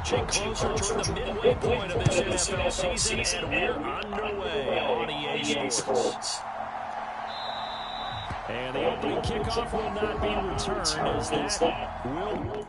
marching closer toward the midway point of this NFL season, and we're underway on EA Sports. And the opening kickoff will not be returned as that will...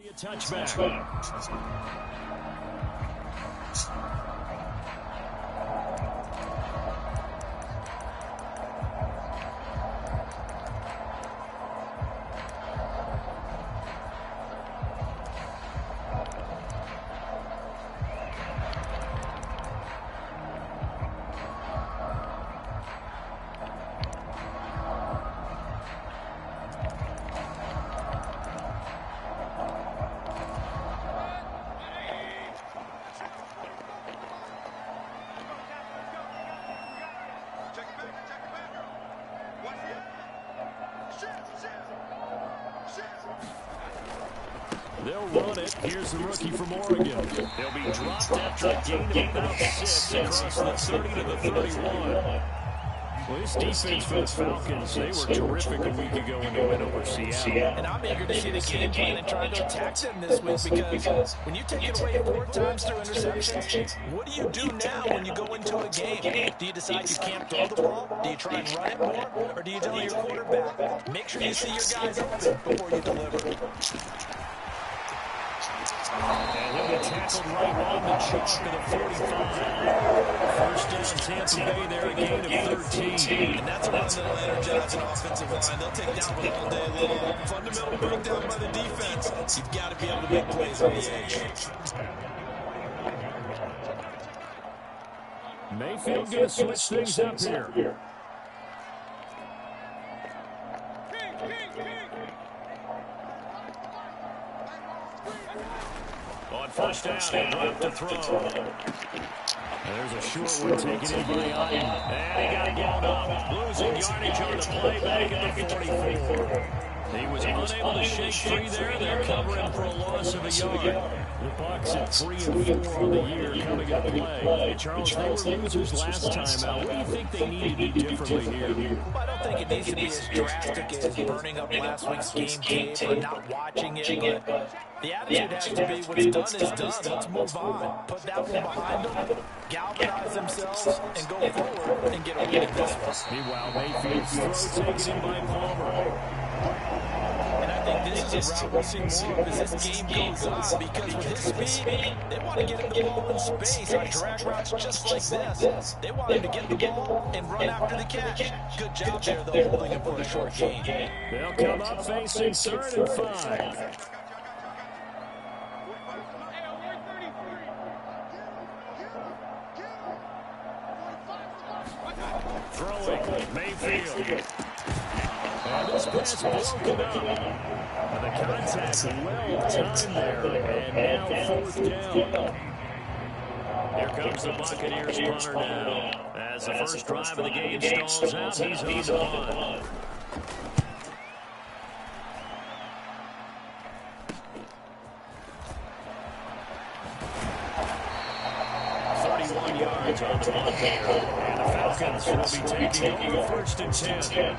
A touchback. They'll run it. Here's the rookie from Oregon. He'll be dropped after a gain of about 6 across the 30 to the 31. Well, this defense for the Falcons, they were terrific a week ago when they went over Seattle. And I'm eager to see the game plan and try to attack them this week because when you take it away 4 times through interceptions, what do you do now when you go into a game? Do you decide you can't throw the ball? Do you try and run it more? Or do you tell your quarterback, make sure you see your guys open before you deliver? And he'll be tackled right on the chalk of the 45. First down, Tampa Bay there, a gain of 13. And that's a run that'll energize an offensive line. They'll take down one all day long. Fundamental breakdown by the defense. You've got to be able to make plays on the edge. Mayfield going to switch things up here. On first down, they drop to throw. There's a short one taken in by Allen. And he got blown up. Losing yardage on the play back at the 44. He was unable to shake free there. They're covering for a loss of a yard. The Bucs at 3-4 on the year coming into play. Charles, they were losers last time out. What do you think they need to do differently here? Well, I don't think it needs to be as drastic as burning up last week's game tape or not watching it. But the attitude has to be what's done is done. Let's move on. Put that one behind them, galvanize themselves, and go forward and get a win this one. Meanwhile, Mayfield's throw taken in by Palmer. And I think this is a route we'll see more of as this game goes on, because with his speed, they want to get him the ball in space on drag routes just like this. They want him to get the ball and run after the catch. Good job there, though, holding him for a short gain. They'll come up facing 3rd and 5. Throwing, Mayfield. And this pass broken up. And the contact well timed there. And now 4th down. Here comes the Buccaneers punter now. As the first drive of the game stalls out, he's on the punt. Yards on the punt here. And the Falcons will be taking over 1st and 10.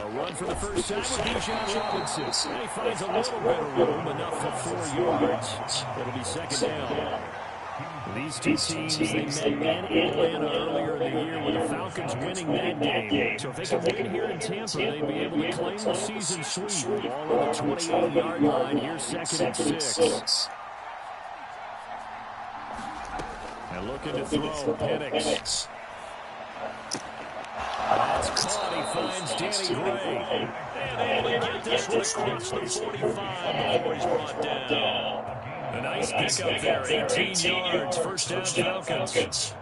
Run for the first time with Bijan Robinson. And he finds a little bit of room, enough for 4 yards. It'll be 2nd down. These two teams, they met in Atlanta earlier in the year with the Falcons winning that game. So if they can win here in Tampa, they'd be able to claim the season sweep. Ball on the 28-yard line. Here's 2nd and 6. And looking to throw, Penix. That's caught. He finds Danny Gray. And able to get this one across the 45 before he's brought down. A nice pickup there, 18 yards. 1st down Falcons.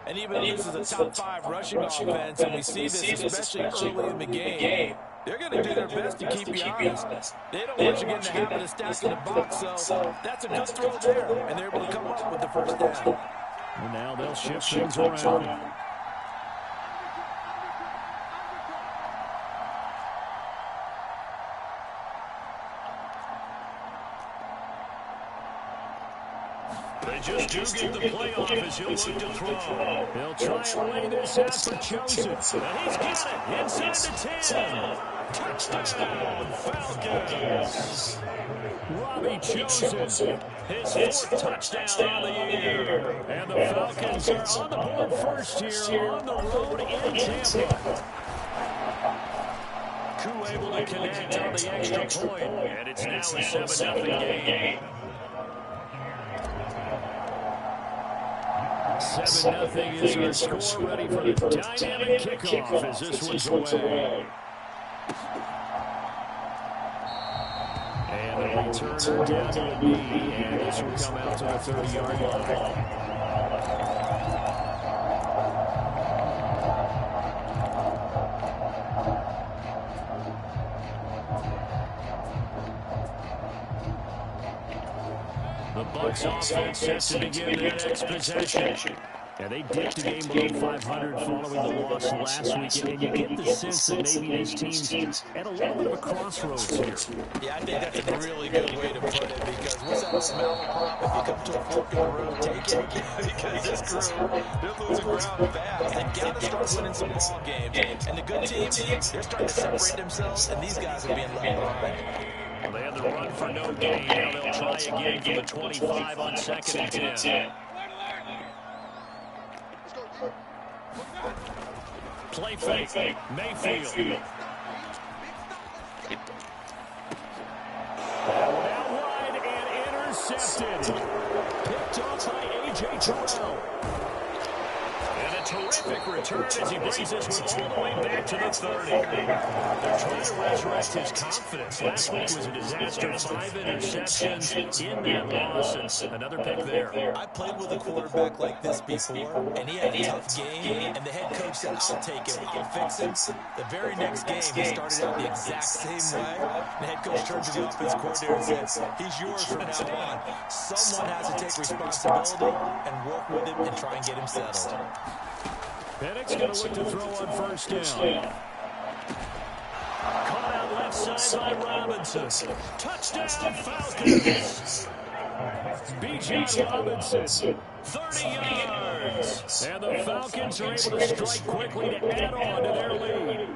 And even though this is a top 5 rushing offense, and we see this especially early in the game, they're going to do their best to keep you honest. They don't want you getting the habit of stacking the box, so that's a good throw there. And they're able to come up with the 1st down. And now they'll shift things around. They just do get the playoff as he'll look to throw. He'll try and lay this out for Chosen. And he's got it inside the 10. Touchdown, Falcons. Robbie Chosen, his 4th touchdown on the year. And the Falcons are on the board first here on the road in Tampa. Koo able to connect on the extra point. And it's now a 7-0 game. 7-0 is our score, ready for the dynamic kickoff as this one's away. And the returner down to the knee, and this will come out to the 30-yard line. The Bucs offense set to begin their next possession. And they dipped the game below 500 following the loss last week. And you get the sense that maybe these teams at a little bit of a crossroads here. Yeah, I think that's a really good way to put it, because what's that smell? If you come to a fork in the road, take it. Because this crew, they're losing ground fast. They've got to start winning some ball games. And the good teams, they're starting to separate themselves, and these guys are being left behind. Well, they had the run for no gain. Now they'll try again from the 25 on 2nd and 10. Play fake. Mayfield. Out wide and intercepted. Picked off by A.J. Terrell. And a terrific return as he brings this one all the way back to the 30. They're trying to resurrect his confidence. Last week was a disaster. 5 interceptions in that loss. And another pick there. I played with a quarterback like this before, and he had a tough game, and the head coach said, I'll take him, I'll fix him. The very next game, he started out the exact same way. The head coach turned to the offense coordinator and said, he's yours from now on. Someone has to take responsibility and work with him and try and get him settled. Penix going to look to throw on 1st down. Caught out left side by Robinson. Touchdown, Falcons. Bijan Robinson, 30 yards. And the Falcons are able to strike quickly to add on to their lead.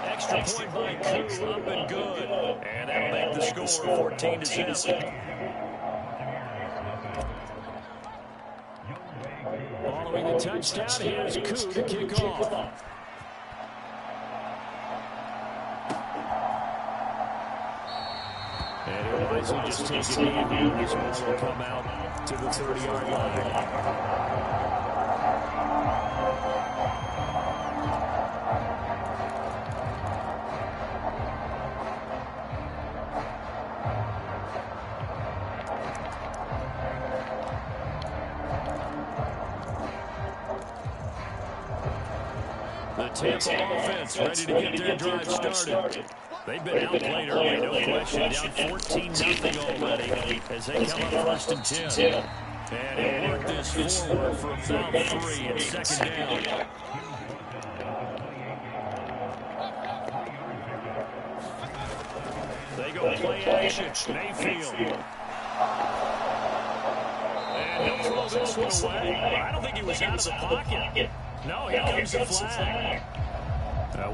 Extra point by KAL, up and good. And that'll make the score 14-7. Following the touchdown, here's KAL to kick off. And he'll wisely just take it in. This one will come out to the 30-yard line. The Tampa offense ready to get their drive started. They've been outplayed early, no question. Down 14-0 already as they come up 1st and 10. And he'll work this forward for about 3 and 2nd down. They go play action. Mayfield. And he'll throw this one away. I don't think he was out of the pocket. No, here comes the flag.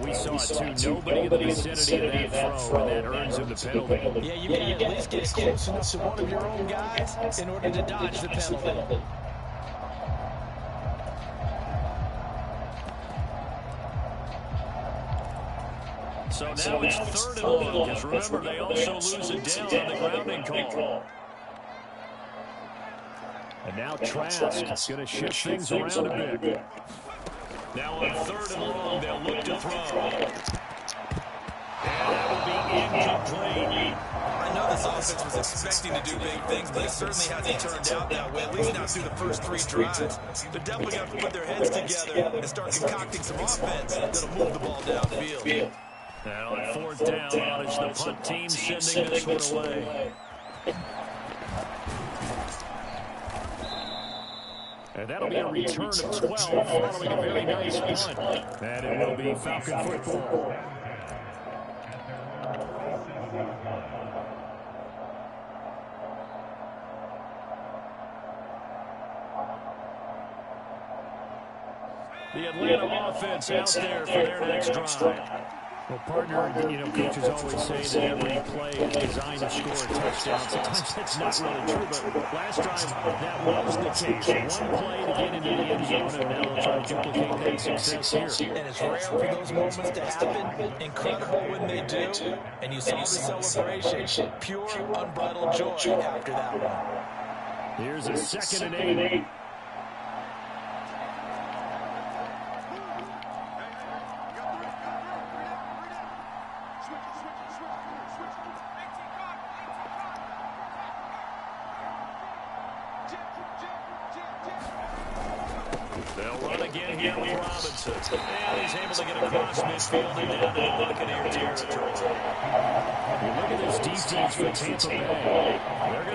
We saw it, too. Nobody in the vicinity of that throw, and that earns him the penalty. Yeah, you got to at least get close enough to one of your own guys in order to dodge the penalty. So now it's 3rd and long, because remember, they also lose it down on the grounding call. And now Trask is going to shift things around a bit. Now on 3rd and long, they'll look to throw. And that will be incomplete. I know this offense was expecting to do big things, but it certainly hasn't turned out that way, at least not through the first 3 drives. They're definitely going to have to put their heads together and start concocting some offense that'll move the ball downfield. And on 4th down, it's the punt team sending this one away. And that'll be a return of 12 following a very nice punt. And it will be Falcon football. The Atlanta offense out there for their next drive. Well, partner, coaches always say that every play is designed to score a touchdown. Sometimes that's not really true, but last drive, that was the case. One play to get into the end zone, and now they'll try to duplicate that success here. And it's rare for those moments to happen. Incredible when they do. And you saw the celebration. Pure, unbridled joy after that one. Here's a 2nd and 8. They'll run again here with Robinson. And he's able to get across midfield and down into Buccaneer territory. You look at this defense for Tampa Bay.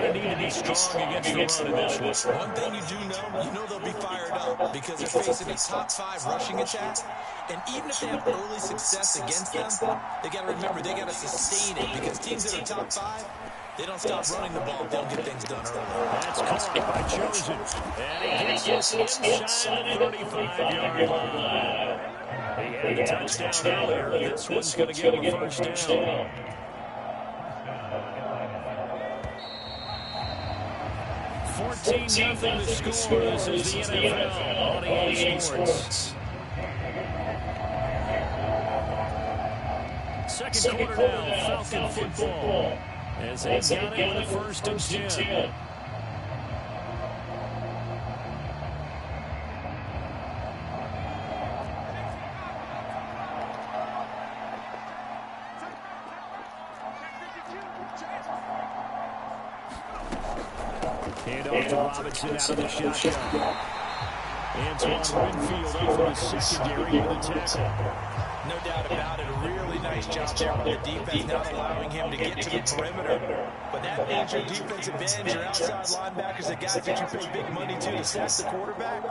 They're going to need to be strong against the run in this one. One thing you do know, they'll be fired up because they're facing a top 5 rushing attack. And even if they have early success against them, they got to remember they got to sustain it because teams that are top 5, they don't stop running the ball. They'll get things done early. That's caught by Chosen. And he gets this inside the 35-yard line. He had the touchdown earlier. This one's going to give him a 1st down. Nothing to score. This is the NFL on EA Sports. 2nd quarter now, Falcon football. As they got it with a 1st and 10. Hand off to Robinson out of the shotgun. Antoine Winfield over the secondary with a tackle. No doubt about it. A really nice job there by the defense, not allowing him to get to the perimeter. But that means your defensive ends, your outside linebackers, the guys that you pay big money to sack the quarterback,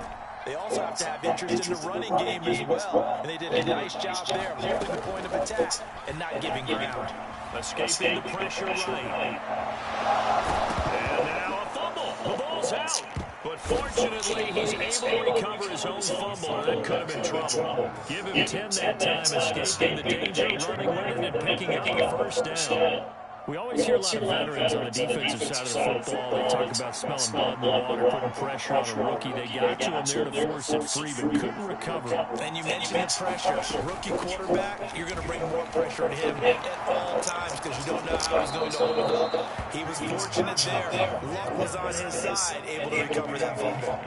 they also have to have interest in the running game as well. And they did a nice job there of holding the point of attack and not giving ground. Escaping the pressure right. And now a fumble. The ball's out. But fortunately, he's able to recover his own fumble. That could have been trouble. Give him 10 that time, escaping the danger, running with it, and picking up the first down. We always hear a lot of veterans on the defensive side of the football. They talk about smelling blood in the water, putting pressure on a rookie. They got to him there to force it free, but couldn't recover. And you mentioned the pressure. Rookie quarterback, you're going to bring more pressure on him at all times because you don't know how he's going to hold up. He was fortunate there. Luck was on his side, able to recover that fumble.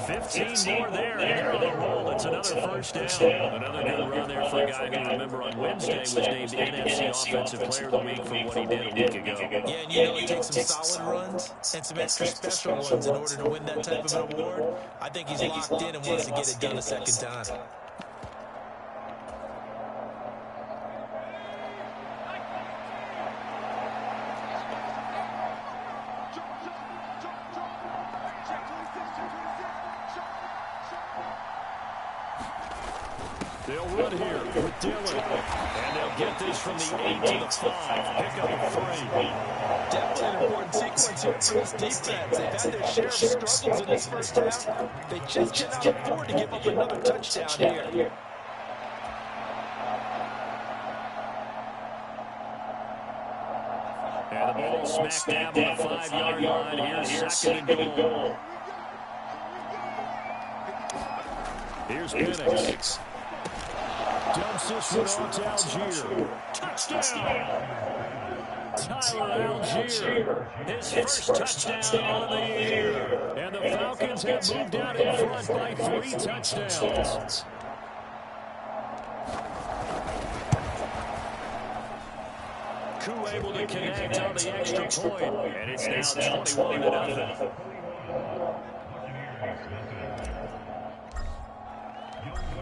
15 more there, and they're on the roll. It's another first down. Another good run there for a guy who, remember, on Wednesday was named NFC Offensive Player of the Week for what he did a week ago. Yeah, and you know it takes some solid runs and some extra special ones in order to win that type of an award. I think he's locked in and wants to get it done a second time. They'll run here with Dillon. And they'll get this from the 8 to the 5. Pick up a 3. Definitely an important sequence here for this defense. They've had their share of struggles in this first half. They just cannot afford to give up another touchdown here. And the ball smacked down on the 5-yard line. Here's second and goal. Here's Penix. Dumps this one on to Algier. Touchdown! Tyler Algier, his first touchdown on the year. And the Falcons have moved out in front by 3 touchdowns. Koo able to connect on the extra point, and it's now 21-0.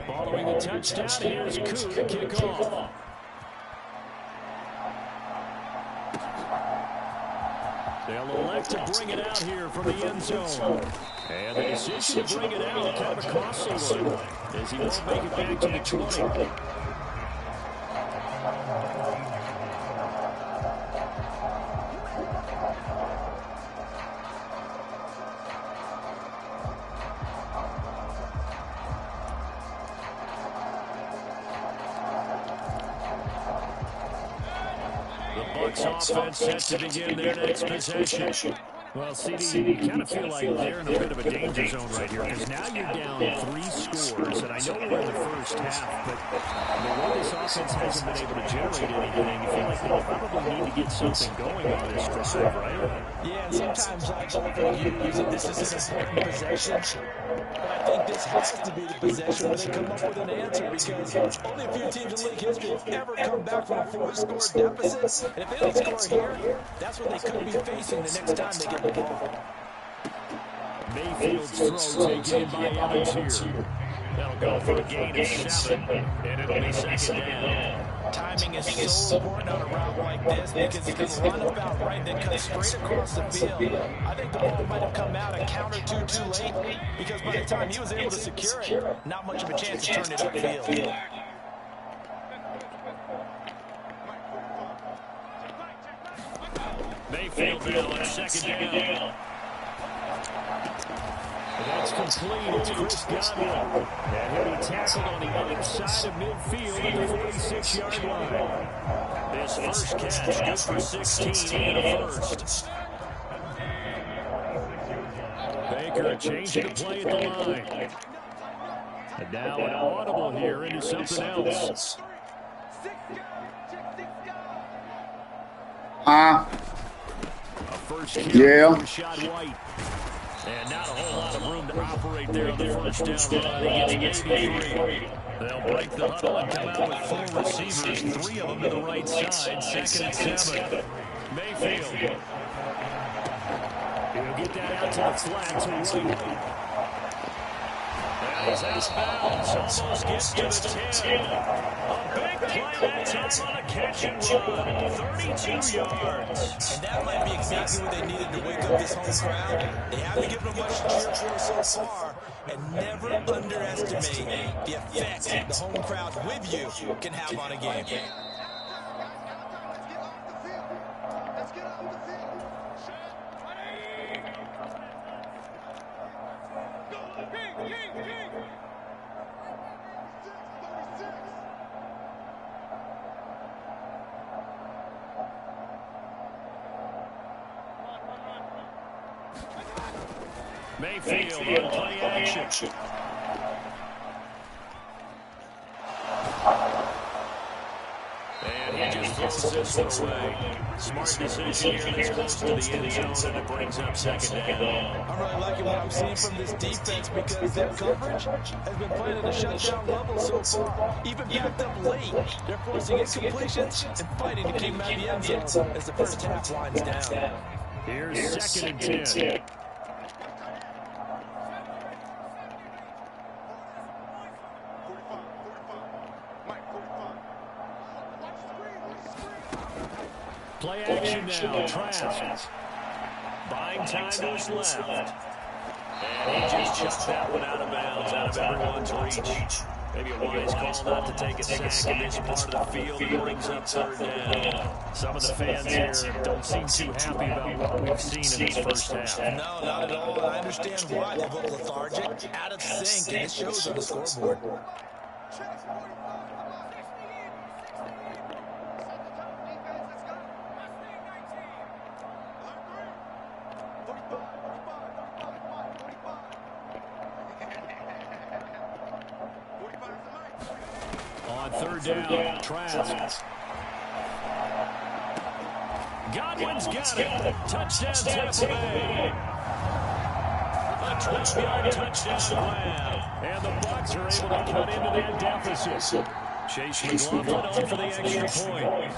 Following the touchdown, here's Koo to kick off. They'll elect to bring it out here from the end zone. And the decision to bring it out, kind of a costly one, as he won't make it back to the 20. Offense set to begin their next possession. Well, CD, you kind of feel like they're in a bit of a danger zone right here because now you're down 3 scores, and I know we're in the first half, but the way this offense hasn't been able to generate anything, you feel like they probably need to get something going on this drive, right? Yeah, and sometimes I don't think this is an important possession, but I think this has to be the possession where they come up with an answer because only a few teams in league history have ever come back from a 4-score deficit, and if they don't score here, that's what they could be facing the next time they get the ball. Mayfield's throw taken in by Evans here. That'll go for a gain of 7, and it'll be second down. Timing is so important on a route like this because you can run about right, then cut straight across the field. I think the ball might have come out a count or two too late because by the time he was able to secure it, not much of a chance to turn it upfield. Mayfield now on second down. That's complete. It's Chris Godwin. And he'll be tackled on the other side of midfield at the 46-yard line. His first catch, good for 16 and a first. Baker changing the play at the line. And now an audible here into something else. A first kill for Rashad White. And not a whole lot of room to operate there on the first down run. He gets maybe 3. They'll break the huddle and come out with 4 receivers, 3 of them to the right side, 2nd and 7. Mayfield. He'll get that out to the flat to White. And he's out of bounds, almost gets to the 10. A big play that time on a catch and run, 32 yards. And that might be exactly what they needed to wake up this home crowd. They haven't given them much to cheer for so far. And never underestimate the effect the home crowd with you can have on a game. Mayfield on play action. And he just throws this one away. Smart decision here that's close to the end zone, and it brings up second down. I'm really liking what I'm seeing from this defense because their coverage has been playing at a shutdown level so far. Even backed up late, they're forcing incompletions and fighting to keep them out of the end zone as the first half winds down. Here's second and 10. Play action now, Trask. Buying time to his left. And he just chucked that one out of bounds, out of everyone's reach. Maybe a wise call not to take a sack in this part of the field. It brings up third down. Some of the fans here don't seem too happy about what we've seen in this first half. No, not at all. I understand why. They look lethargic, out of sync, and it shows on the scoreboard. On third down, Trask. Godwin's got it. Touchdown, Tampa Bay. A 12-yard touchdown Lamb. And the Bucs are able to cut into that deficit. Chase McLaughlin on for the extra point.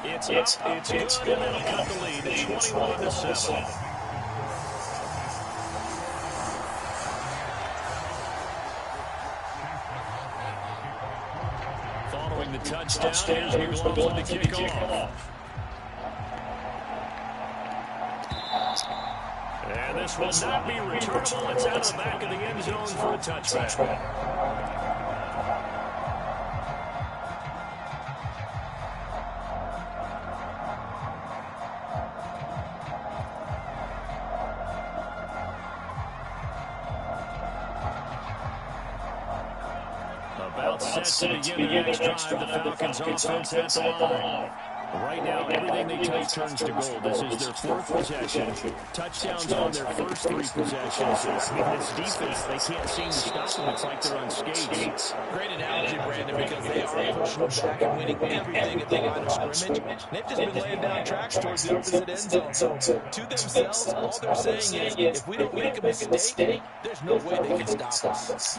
It's up, it's good, and it'll cut the lead to 21-7. Following the touchdown, here's McLaughlin to kick off. And this will not be returnable. It's out of the back of the end zone for a touchback. About set to begin the next drive. The Falcons offense at the line. Right now, everything they touch turns to gold. This is their fourth possession. Touchdowns on their first three possessions. I mean, this defense, they can't seem to stop them. It's like they're on skates. Great analogy, Brandon, because they are pushing them back and winning everything at the line of scrimmage. They've just been laying down tracks towards the opposite end zone. To themselves, all they're saying is, if we don't make a mistake, there's no way they can stop us.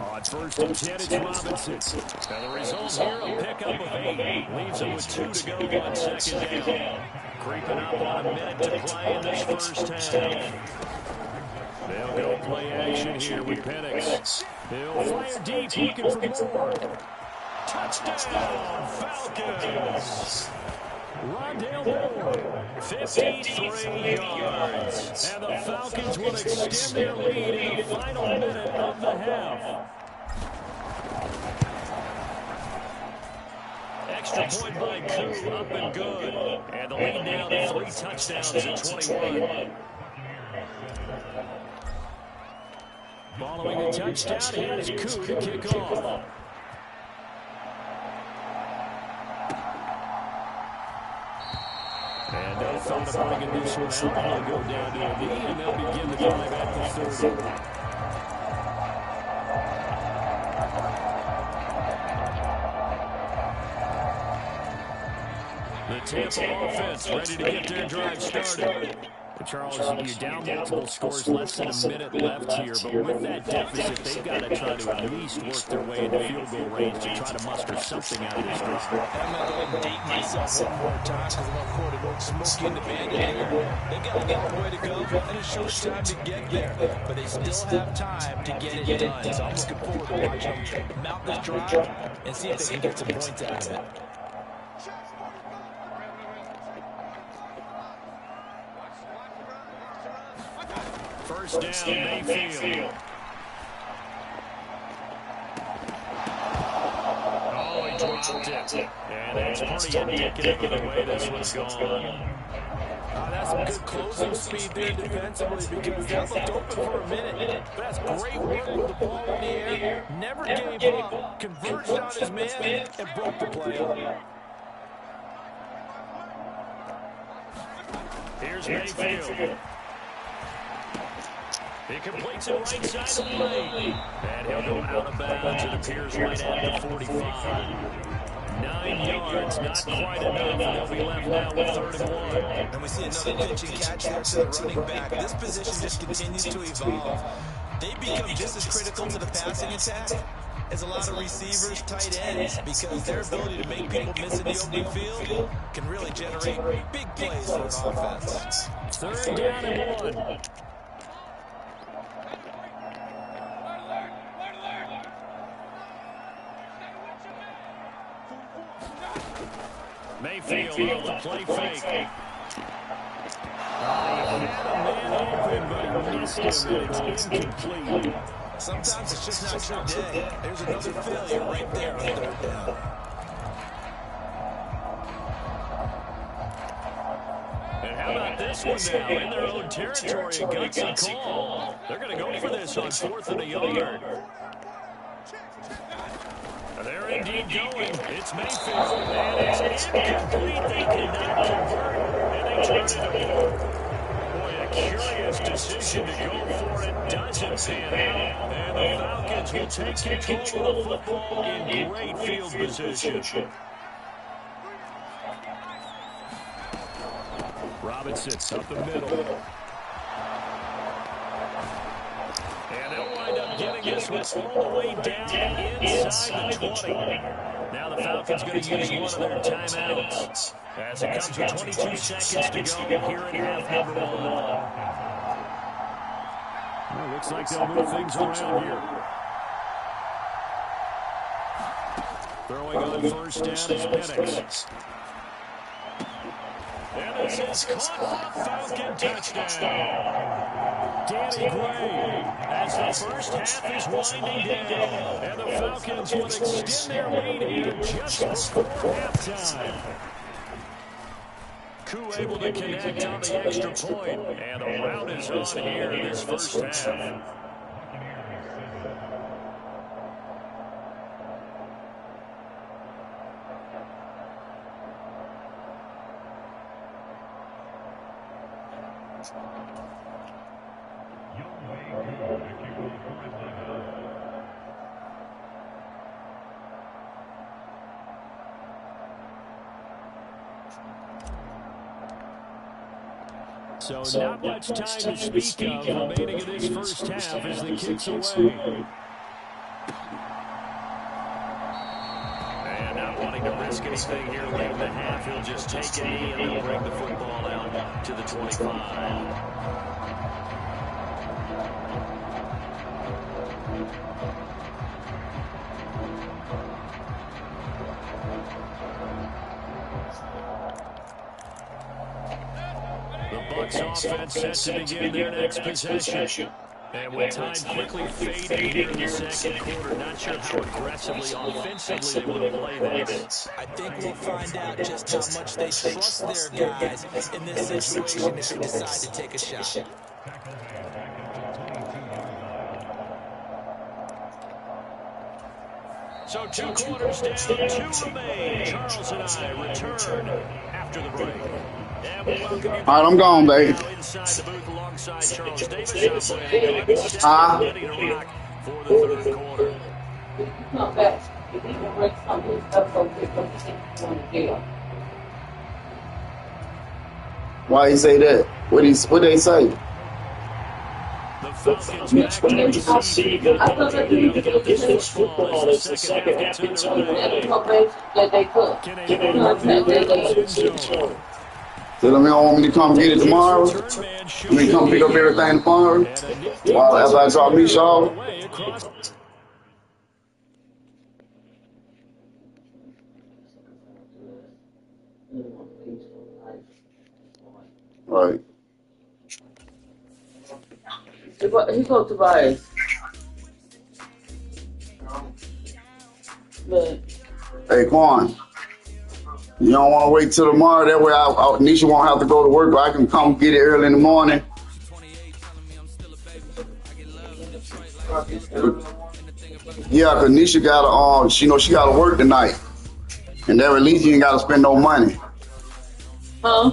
On first and 10, it's Robinson. Now the result here, a pickup of 8. Leaves them with 2 to go on second down. Creeping up on a minute to play in this first half. They'll go play action here with Penix. He'll fire deep, looking for more. Touchdown, Falcons! Rondale Moore, 53 yards. And the Falcons will extend their lead in the final minute of the half. Extra point by Koo, up and good. And the lead now to 3 touchdowns at 21. Following the touchdown, here's Koo to kick off. And they'll thought of bringing this one out. They'll go down to a knee, and they'll begin the drive at the 30. The Tampa offense ready to get their drive started. Charles, you're down multiple scores, less than a minute left here, but with that deficit, they've got to try to at least work their way into field goal range to try to muster something out of this drive. I'm going to go and date myself one more time because I'm going to quote it won't smoke in the bandit here. They've got a long way to go and a short time to get there, but they still have time to get it done. So I'm looking forward to watching them mount this drive and see if they can get some points out of it. First down, Mayfield. Oh, he dropped it. And that's pretty indicative of the way this one's gone. That's some good closing speed there defensively because that looked open for a minute. But that's great work with the ball in the air. Never gave up, converged on his man, and broke the play up. Here's Mayfield. He completes it right side of the lane. And he'll go out of bounds. It appears right at the 45. 9 yards, not quite enough, and they'll be left now with 3rd and 1. And we see another pitch and catch there to the running back. This position just continues to evolve. They become just as critical to the passing attack as a lot of receivers, tight ends, because their ability to make people miss in the open field can really generate big plays for an offense. 3rd down and 1. Mayfield off the play fake. He had a man open, but he missed him, and it's incomplete. Sometimes it's just not your day. There's another failure right there on 3rd down. And how about this one now? In their own territory, a gutsy call. They're going to go for this on 4th and a yard. They're indeed going. It's Mayfield, and it's incomplete. They cannot convert, and they turn it over. Boy, a curious decision to go for it. Doesn't pan out, and the Falcons will take control of the football in great field position. Robinson up the middle. And they'll wind up getting this one all the way down inside the 20. Now the Falcons going to use one of their timeouts as it comes with 22 seconds to go here in half number 1. Well, looks like they'll move things around here. Throwing on 1st down is Penix. And this is caught for Falcon touchdown. Danny Gray as the first half is winding down. And the Falcons will extend their lead here just before halftime. Koo able to connect on the extra point. And the rout is on here in this first half. So not much time to speak of remaining in this first half as the kick's away. And not wanting to risk anything here late in the half, he'll just take a knee and they'll bring the football out to the 25. Offense set to begin their next possession. And with time quickly fading here in the second quarter, not sure how aggressively, offensively they want to play this. I think we'll find out just how much they trust their guys in this situation if they decide to take a shot. So 2 quarters down, 2 remain. Charles and I return after the break. All right, I'm gone, baby. Inside the booth alongside Charles Davis operating ready to rock for the 3rd quarter. Come back. If you can break something, stuff so quick, don't you think you want to jail? Why he say that? What they say? The Falcons back to receive. I thought that you could look at this football as the second half gets underway. That they could. So let me want me to come get it tomorrow. Let me come pick up everything tomorrow. While after I drop me off. Right. He goes to buy. Hey, Quan. You don't want to wait till tomorrow. That way, Nisha won't have to go to work, but I can come get it early in the morning. Yeah, cause Nisha gotta she gotta work tonight, and that at least you ain't gotta spend no money. Huh?